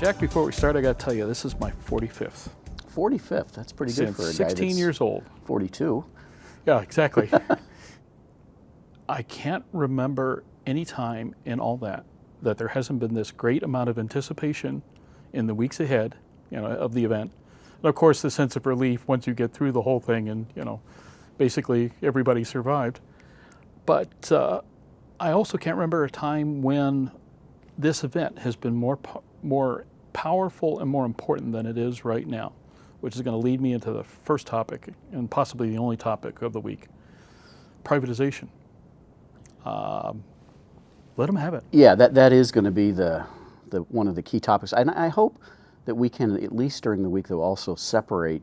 Jack, before we start, I got to tell you, this is my 45th. 45th, that's pretty good for a guy 16 years old. 42. Yeah, exactly. I can't remember any time in all that there hasn't been this great amount of anticipation in the weeks ahead, of the event. And of course, the sense of relief once you get through the whole thing and, basically everybody survived. But I also can't remember a time when this event has been more powerful and more important than it is right now, which is going to lead me into the first topic and possibly the only topic of the week: privatization. Let them have it. Yeah, that is going to be the one of the key topics. And I hope that we can, at least during the week, though, also separate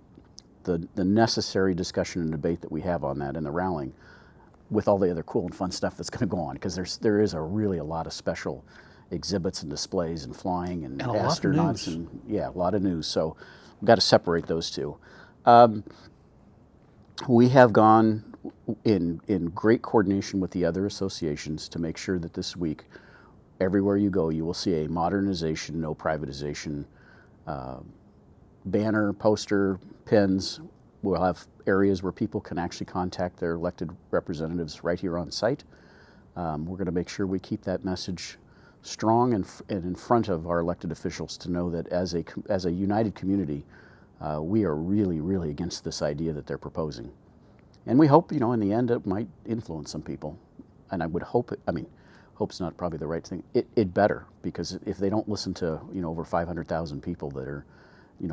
the necessary discussion and debate that we have on that and the rallying with all the other cool and fun stuff that's going to go on, because there is really a lot of special exhibits and displays and flying and astronauts and a lot of news. So we've got to separate those two. We have gone in great coordination with the other associations to make sure that this week, everywhere you go, you will see a modernization, no privatization banner, poster, pins. We'll have areas where people can actually contact their elected representatives right here on site. We're going to make sure we keep that message strong and in front of our elected officials to know that as a united community, we are really, really against this idea that they're proposing. And we hope, in the end, it might influence some people. And I would hope hope's not probably the right thing. It better, because if they don't listen to, over 500,000 people that are,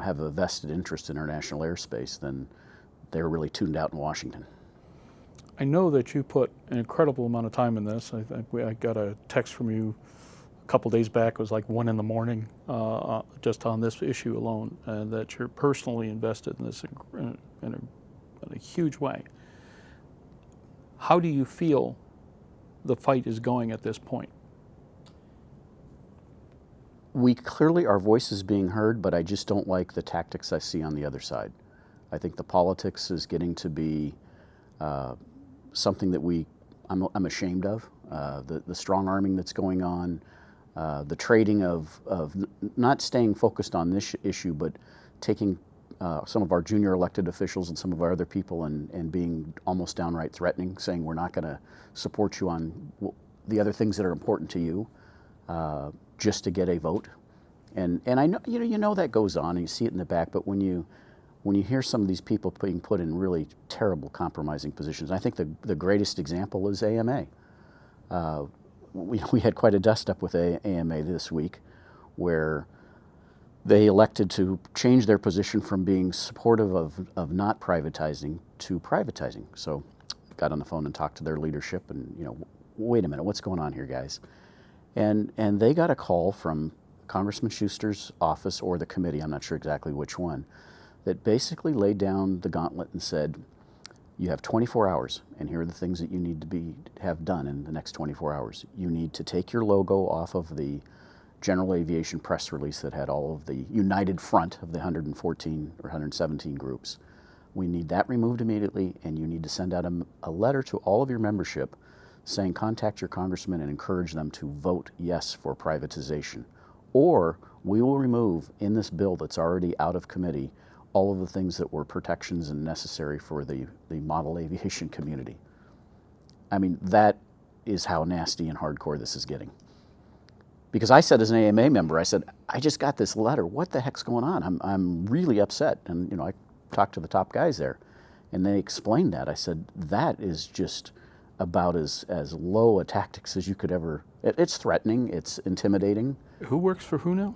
have a vested interest in our national airspace, then they're really tuned out in Washington. I know that you put an incredible amount of time in this. I got a text from you a couple days back. It was like 1 a.m, just on this issue alone, and that you're personally invested in this in a huge way. How do you feel the fight is going at this point? We clearly, our voice is being heard, but I just don't like the tactics I see on the other side. I think the politics is getting to be something that I'm ashamed of. The strong arming that's going on, the trading of not staying focused on this issue, but taking some of our junior elected officials and some of our other people and being almost downright threatening, saying we're not going to support you on the other things that are important to you, just to get a vote. And I know that goes on, and you see it in the back. But when you hear some of these people being put in really terrible, compromising positions, I think the greatest example is AMA. We had quite a dust-up with AMA this week, where they elected to change their position from being supportive of not privatizing to privatizing. So got on the phone and talked to their leadership and, wait a minute, what's going on here, guys? And they got a call from Congressman Schuster's office or the committee, I'm not sure exactly which one, that basically laid down the gauntlet and said, you have 24 hours, and here are the things that you need to have done in the next 24 hours. You need to take your logo off of the General Aviation press release that had all of the united front of the 114 or 117 groups. We need that removed immediately, and you need to send out a letter to all of your membership saying contact your congressman and encourage them to vote yes for privatization. Or we will remove in this bill that's already out of committee all of the things that were protections and necessary for the model aviation community. I mean, that is how nasty and hardcore this is getting. Because I said as an AMA member, I said, I just got this letter. What the heck's going on? I'm really upset. And I talked to the top guys there, and they explained that. I said, that is just about as low a tactics as you could ever. It's threatening. It's intimidating. Who works for who now?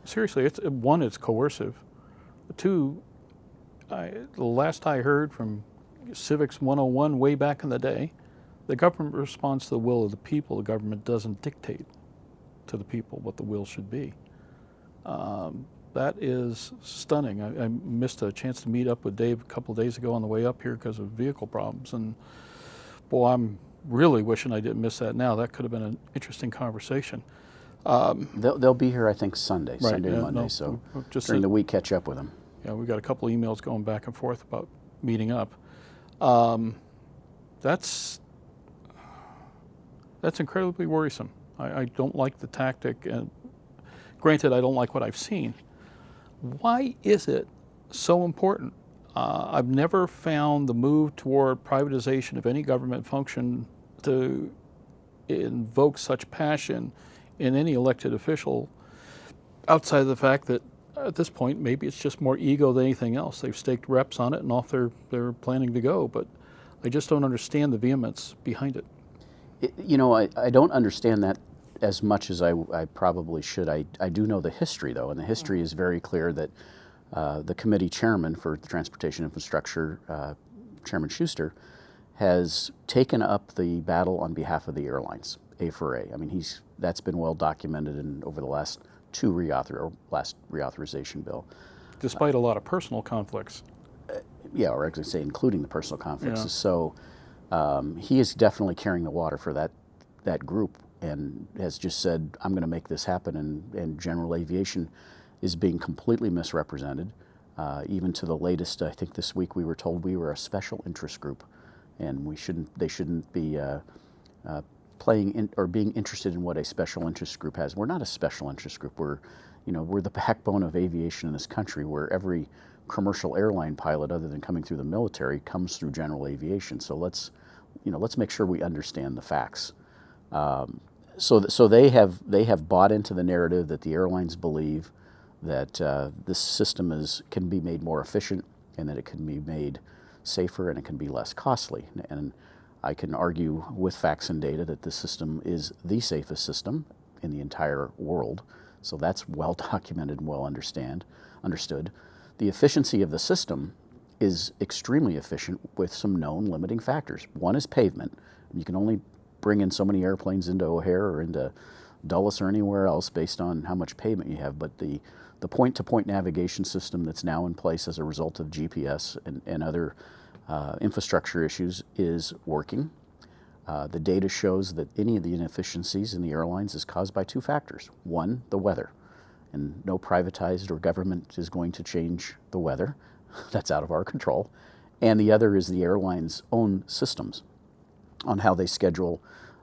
Seriously, it's coercive. Two, the last I heard from Civics 101 way back in the day, the government responds to the will of the people. The government doesn't dictate to the people what the will should be. That is stunning. I missed a chance to meet up with Dave a couple of days ago on the way up here because of vehicle problems, and boy, I'm really wishing I didn't miss that now. That could have been an interesting conversation. They'll be here, I think, Sunday Right, and Monday, so during the week, catch up with them. Yeah, we got a couple emails going back and forth about meeting up. That's incredibly worrisome. I don't like the tactic, and granted, I don't like what I've seen. Why is it so important? I've never found the move toward privatization of any government function to invoke such passion in any elected official, outside of the fact that at this point maybe it's just more ego than anything else. They've staked reps on it and off they're planning to go, but I just don't understand the vehemence behind it. I don't understand that as much as I probably should. I do know the history, though, and the history is very clear that the committee chairman for the transportation infrastructure, Chairman Schuster, has taken up the battle on behalf of the airlines, A4A. I mean, that's been well documented over the last last reauthorization bill. Despite a lot of personal conflicts. Yeah, or I was going to say including the personal conflicts. Yeah. So he is definitely carrying the water for that group and has just said, I'm going to make this happen, and General Aviation is being completely misrepresented. Even to the latest, I think this week we were told we were a special interest group, and they shouldn't be playing in, or being interested in what a special interest group has. We're not a special interest group. We're the backbone of aviation in this country, where every commercial airline pilot, other than coming through the military, comes through General Aviation. So let's make sure we understand the facts. So they have bought into the narrative that the airlines believe that this system can be made more efficient, and that it can be made safer, and it can be less costly. And I can argue with facts and data that this system is the safest system in the entire world. So that's well documented and well understood. The efficiency of the system is extremely efficient with some known limiting factors. One is pavement. You can only bring in so many airplanes into O'Hare or into Dulles or anywhere else based on how much pavement you have. But the point-to-point navigation system that's now in place as a result of GPS and other infrastructure issues is working. The data shows that any of the inefficiencies in the airlines is caused by two factors. One, the weather. And no privatized or government is going to change the weather. That's out of our control. And the other is the airline's own systems on how they schedule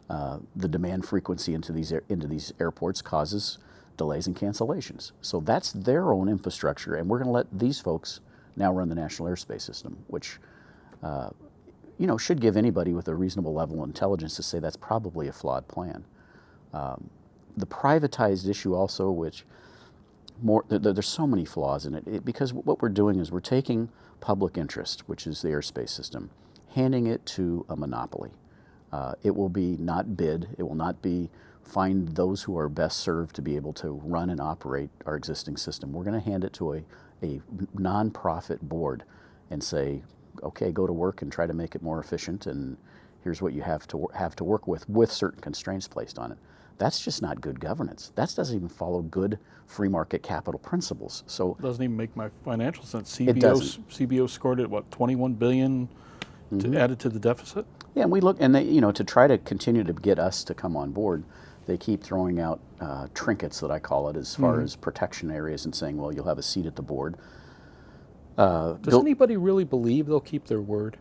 the demand frequency into these airports causes delays and cancellations. So that's their own infrastructure, and we're going to let these folks now run the National Airspace System, which should give anybody with a reasonable level of intelligence to say that's probably a flawed plan. The privatized issue also, which there's so many flaws in it, because what we're doing is we're taking public interest, which is the airspace system, handing it to a monopoly. It will be not bid. It will not be find those who are best served to be able to run and operate our existing system. We're going to hand it to a nonprofit board and say, okay, go to work and try to make it more efficient, and here's what you have to work with certain constraints placed on it. That's just not good governance. That doesn't even follow good free market capital principles. So it doesn't even make my financial sense. It doesn't. CBO scored at what, $21 billion added to the deficit? Yeah, and we look, and they, to try to continue to get us to come on board, they keep throwing out trinkets, that I call it, as far as protection areas, and saying, well, you'll have a seat at the board. Does anybody really believe they'll keep their word?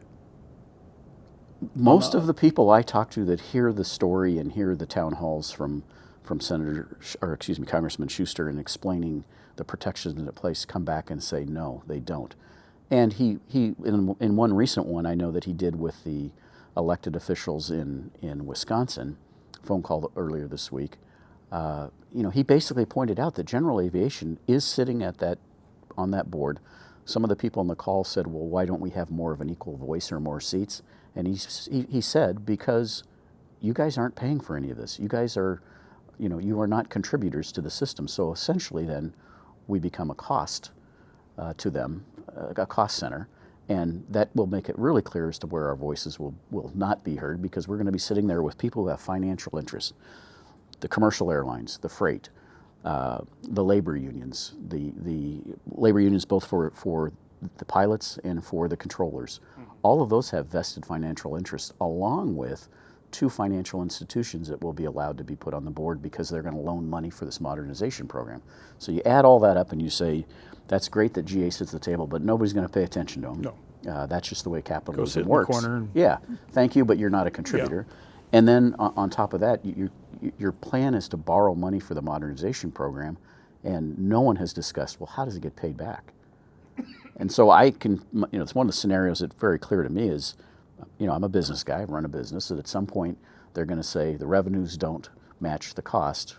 Most of the people I talk to that hear the story and hear the town halls from Congressman Schuster and explaining the protections in place come back and say no, they don't. And he in one recent one I know that he did with the elected officials in Wisconsin, phone call earlier this week. He basically pointed out that General Aviation is sitting on that board. Some of the people on the call said, well, why don't we have more of an equal voice or more seats? And he said, because you guys aren't paying for any of this. You guys are, you are not contributors to the system. So essentially then we become a cost to them, a cost center. And that will make it really clear as to where our voices will not be heard, because we're going to be sitting there with people who have financial interest. The commercial airlines, the freight, the labor unions, the labor unions both for the pilots and for the controllers. All of those have vested financial interests, along with two financial institutions that will be allowed to be put on the board because they're going to loan money for this modernization program. So you add all that up and you say, that's great that GA sits at the table, but nobody's going to pay attention to them. No. That's just the way capitalism Go sit in works. the corner and... Yeah, thank you, but you're not a contributor. Yeah. And then on top of that, your plan is to borrow money for the modernization program, And no one has discussed, well, how does it get paid back? And so I can, it's one of the scenarios that's very clear to me is, I'm a business guy, I run a business, that at some point they're going to say the revenues don't match the cost.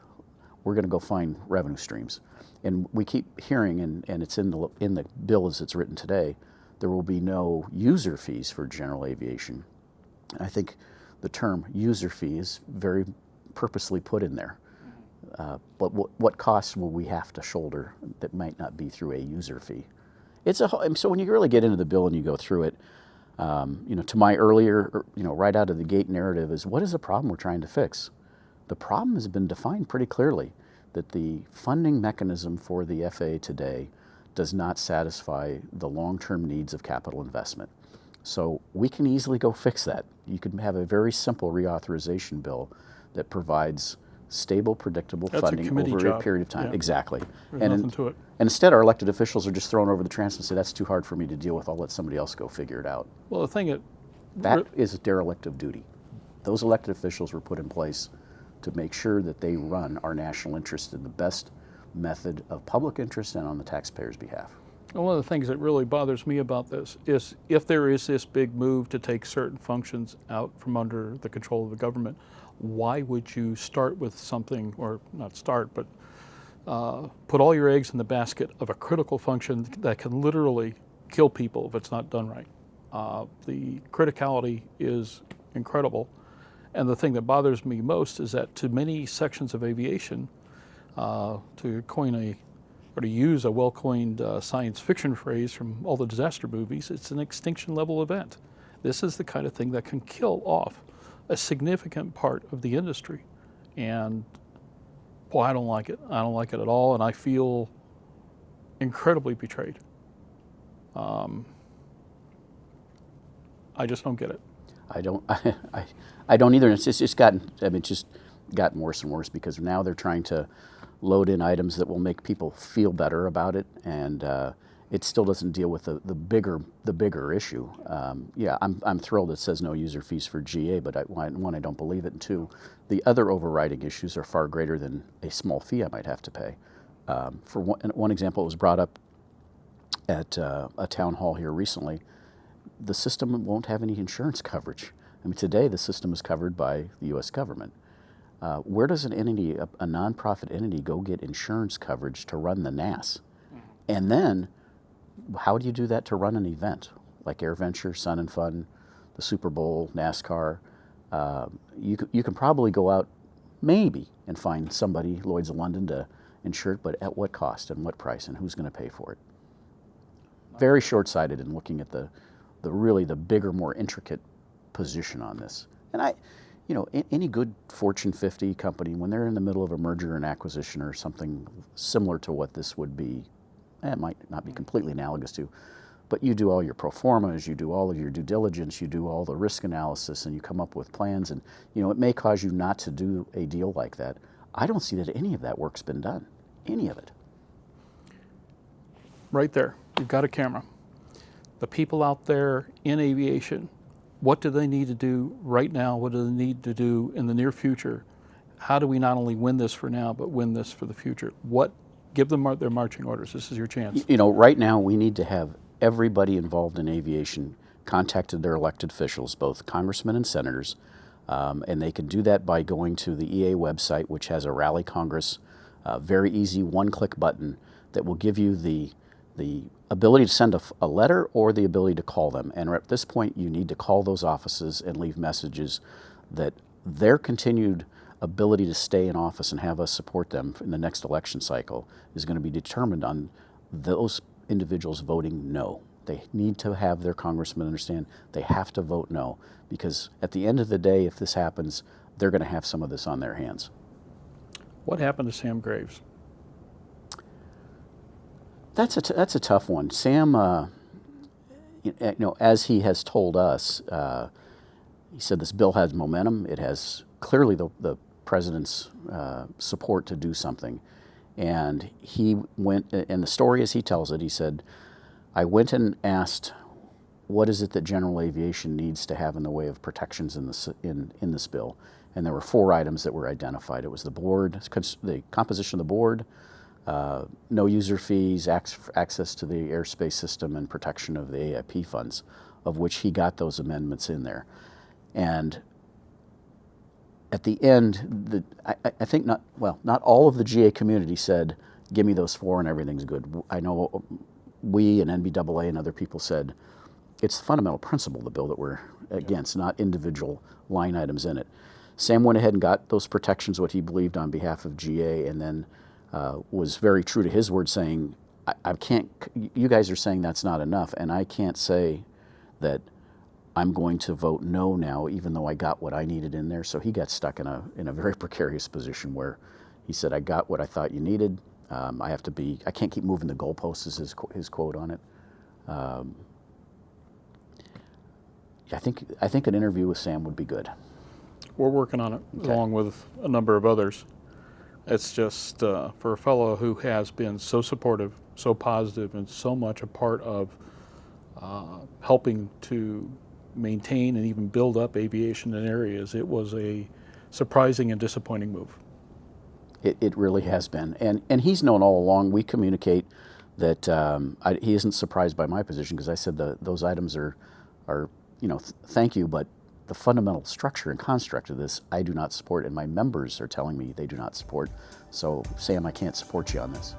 We're going to go find revenue streams. And we keep hearing, and it's in the bill as it's written today, there will be no user fees for general aviation. And I think the term user fee is very purposely put in there. But what costs will we have to shoulder that might not be through a user fee? So when you really get into the bill and you go through it, to my earlier, right out of the gate narrative is, what is the problem we're trying to fix? The problem has been defined pretty clearly, that the funding mechanism for the FAA today does not satisfy the long-term needs of capital investment. So we can easily go fix that. You can have a very simple reauthorization bill that provides stable, predictable funding over a period of time. Yeah. Exactly. There's nothing to it. And instead, our elected officials are just thrown over the transom and say, that's too hard for me to deal with. I'll let somebody else go figure it out. Well, the thing that is a derelict of duty. Those elected officials were put in place to make sure that they run our national interest in the best method of public interest and on the taxpayers' behalf. And one of the things that really bothers me about this is, if there is this big move to take certain functions out from under the control of the government, why would you start with something, or not start, but put all your eggs in the basket of a critical function that can literally kill people if it's not done right? The criticality is incredible. And the thing that bothers me most is that to many sections of aviation, to use a well-coined science fiction phrase from all the disaster movies, it's an extinction level event. This is the kind of thing that can kill off a significant part of the industry. And boy, I don't like it. I don't like it at all, and I feel incredibly betrayed. I just don't get it. I don't either. It's just gotten worse and worse, because now they're trying to load in items that will make people feel better about it, and it still doesn't deal with the bigger issue. I'm thrilled it says no user fees for GA, but one, I don't believe it, and two, the other overriding issues are far greater than a small fee I might have to pay. For one example, it was brought up at a town hall here recently. The system won't have any insurance coverage. I mean, today the system is covered by the U.S. government. Where does an entity, a nonprofit entity, go get insurance coverage to run the NAS? And then, how do you do that to run an event like AirVenture, Sun and Fun, the Super Bowl, NASCAR? You can probably go out, maybe, and find somebody, Lloyd's of London, to insure it, but at what cost and what price, and who's going to pay for it? Very short-sighted in looking at the bigger, more intricate position on this. And any good Fortune 50 company, when they're in the middle of a merger and acquisition or something similar to what this would be, it might not be completely analogous to, but you do all your pro formas, you do all of your due diligence, you do all the risk analysis, and you come up with plans, and it may cause you not to do a deal like that. I don't see that any of that work's been done, any of it. Right there, you've got a camera. The people out there in aviation, what do they need to do right now? What do they need to do in the near future? How do we not only win this for now, but win this for the future? Give them their marching orders. This is your chance. Right now we need to have everybody involved in aviation contacted their elected officials, both congressmen and senators, and they can do that by going to the EAA website, which has a Rally Congress, very easy one-click button that will give you the ability to send a letter or the ability to call them. And at this point, you need to call those offices and leave messages that their continued ability to stay in office and have us support them in the next election cycle is going to be determined on those individuals voting no. They need to have their congressmen understand they have to vote no, because at the end of the day, if this happens, they're going to have some of this on their hands. What happened to Sam Graves? That's a tough one. Sam, as he has told us, he said this bill has momentum. It has clearly the president's support to do something. And he went, and the story as he tells it, he said, I went and asked, what is it that General Aviation needs to have in the way of protections in this bill? And there were 4 items that were identified. It was the board, the composition of the board, no user fees, access to the airspace system, and protection of the AIP funds, of which he got those amendments in there. And at the end, I think not all of the GA community said, give me those 4 and everything's good. I know we and NBAA and other people said, it's the fundamental principle of the bill that we're against, not individual line items in it. Sam went ahead and got those protections, what he believed on behalf of GA, and then was very true to his word, saying, I can't, you guys are saying that's not enough, and I can't say that I'm going to vote no now, even though I got what I needed in there. So he got stuck in a very precarious position where he said, I got what I thought you needed. I can't keep moving the goalposts, is his quote on it. I think an interview with Sam would be good. We're working on it, along with a number of others. It's just for a fellow who has been so supportive, so positive, and so much a part of helping to maintain and even build up aviation in areas, it was a surprising and disappointing move. It really has been. And he's known all along. We communicate that he isn't surprised by my position, because I said those items are thank you, but the fundamental structure and construct of this, I do not support, and my members are telling me they do not support. So, Sam, I can't support you on this.